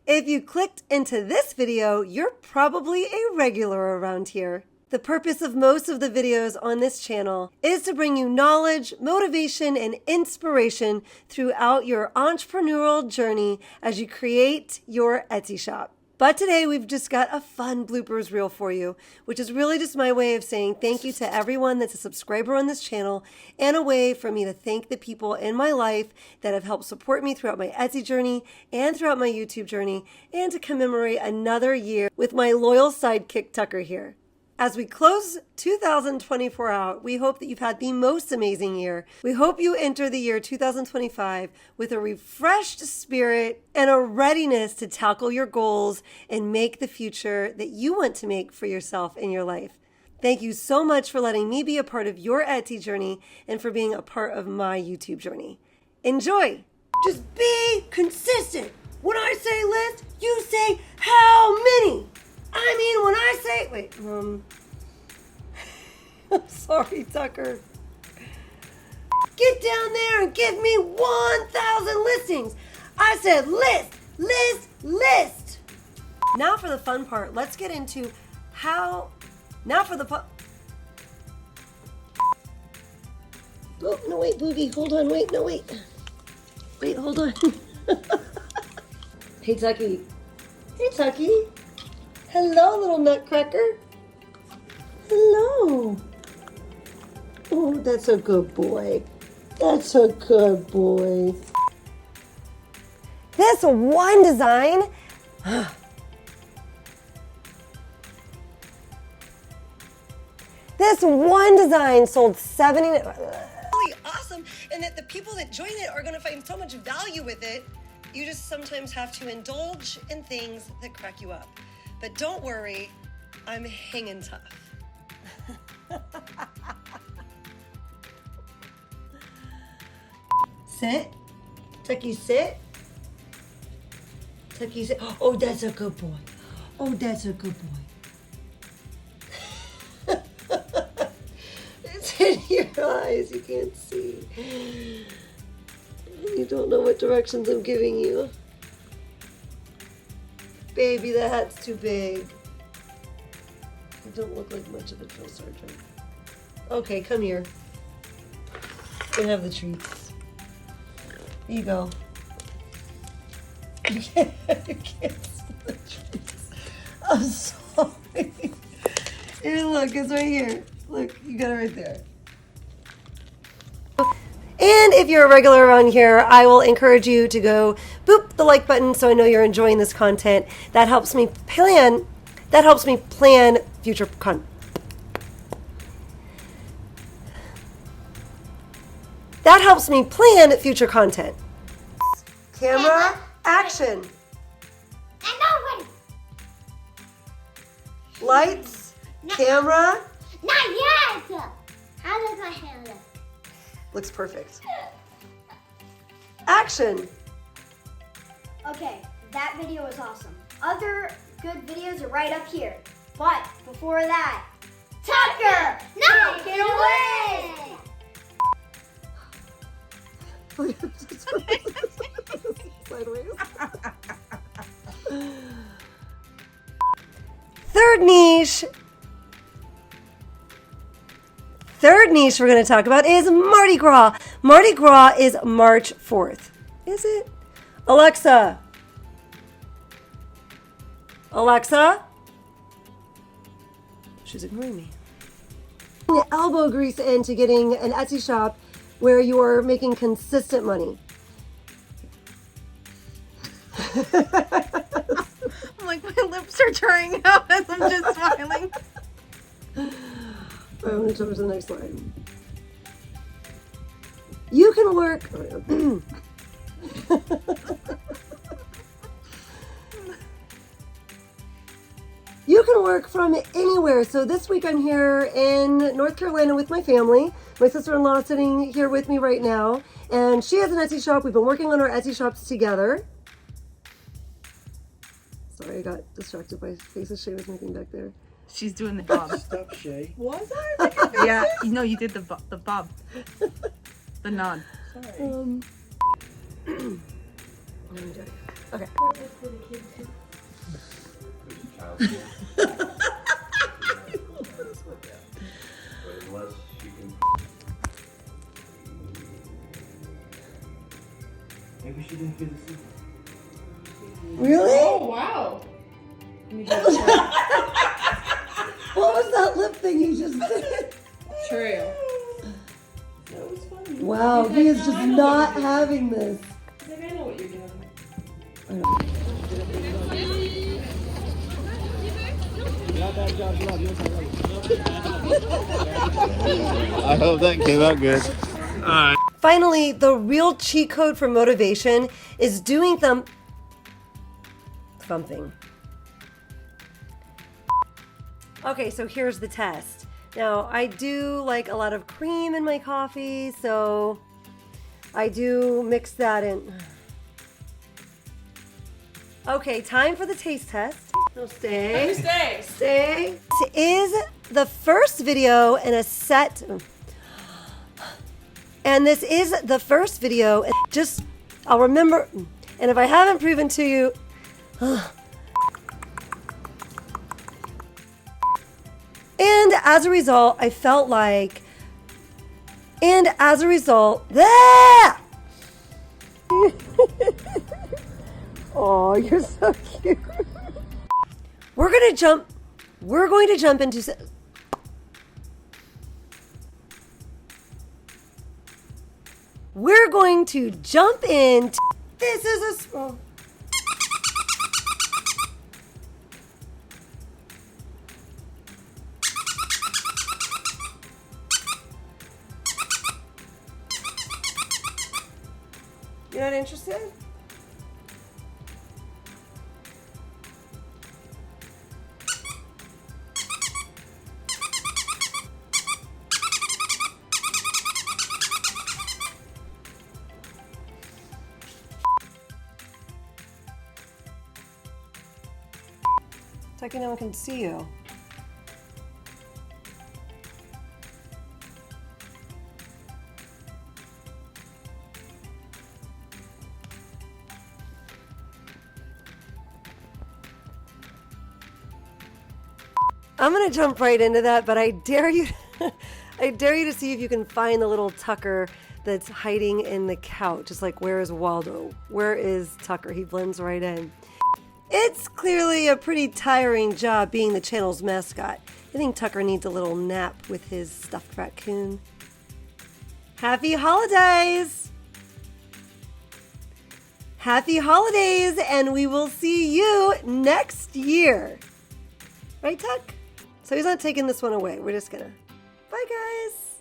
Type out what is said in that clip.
If you clicked into this video, you're probably a regular around here. The purpose of most of the videos on this channel is to bring you knowledge, motivation, and inspiration throughout your entrepreneurial journey as you create your Etsy shop. But today we've just got a fun bloopers reel for you, which is really just my way of saying thank you to everyone that's a subscriber on this channel and a way for me to thank the people in my life that have helped support me throughout my Etsy journey and throughout my YouTube journey, and to commemorate another year with my loyal sidekick Tucker here. As we close 2024 out, we hope that you've had the most amazing year. We hope you enter the year 2025 with a refreshed spirit and a readiness to tackle your goals and make the future that you want to make for yourself in your life. Thank you so much for letting me be a part of your Etsy journey and for being a part of my YouTube journey. Enjoy! Just be consistent. When I say list, you say how many. I mean, when I say, I'm sorry, Tucker. Get down there and give me 1,000 listings. I said list, list, list. Now for the fun part, let's get into oh, no, wait, Boogie, hold on, wait, hold on. Hey, Tucky. Hey, Tucky. Hello, little nutcracker. Hello. Oh, that's a good boy. That's a good boy. This one design. This one design sold 70. Really awesome, and that the people that join it are going to find so much value with it. You just sometimes have to indulge in things that crack you up. But don't worry, I'm hanging tough. Sit. Tucky, sit. Tucky, sit. Oh, that's a good boy. Oh, that's a good boy. It's in your eyes. You can't see. You don't know what directions I'm giving you. Baby, the hat's too big. You don't look like much of a drill sergeant. Okay, come here. You can have the treats. Here you go. You can't steal the treats. I'm sorry. Here, look, it's right here. Look, you got it right there. And if you're a regular around here, I will encourage you to go boop the like button so I know you're enjoying this content. That helps me plan future content. That helps me plan future content. Camera, action. And no one. Lights, camera. Not yet. How does my hair look? Looks perfect. Action. Okay, that video was awesome. Other good videos are right up here. But before that, Tucker, take it away. Sideways. Third niche we're going to talk about is Mardi Gras. Mardi Gras is March 4th. Is it? Alexa. Alexa? She's ignoring me. The elbow grease into getting an Etsy shop where you are making consistent money. I'm like, my lips are drying out as I'm just smiling. I'm going to jump to the next line. You can work. You can work from anywhere. So this week I'm here in North Carolina with my family. My sister-in-law is sitting here with me right now, and she has an Etsy shop. We've been working on our Etsy shops together. Sorry, I got distracted by faces Shay was making back there. She's doing the bob. Stop, Shay. Was I? Yeah, no, you did the bob. The nod. Sorry. Okay. Maybe she didn't hear the signal. Really? Oh, wow. What was that lip thing you just did? True. That was funny. Wow, he is just not having this. He's like, I know what you're doing. I hope that came out good. Alright. Finally, the real cheat code for motivation is doing something. Okay, so here's the test. Now, I do like a lot of cream in my coffee, so I do mix that in. Okay, time for the taste test. No, stay. Stay. Stay. This is the first video in a set. And this is the first video. Just, I'll remember. And if I haven't proven to you. And as a result, I felt like. And as a result. Oh, you're so cute. We're going to jump into. We're going to jump in. This is a small. You're not interested? It's like no one can see you. I'm gonna jump right into that, but I dare you, I dare you to see if you can find the little Tucker that's hiding in the couch. Just like, where is Waldo? Where is Tucker? He blends right in. It's clearly a pretty tiring job being the channel's mascot. I think Tucker needs a little nap with his stuffed raccoon. Happy holidays! Happy holidays, and we will see you next year. Right, Tuck? So he's not taking this one away. We're just gonna. Bye, guys.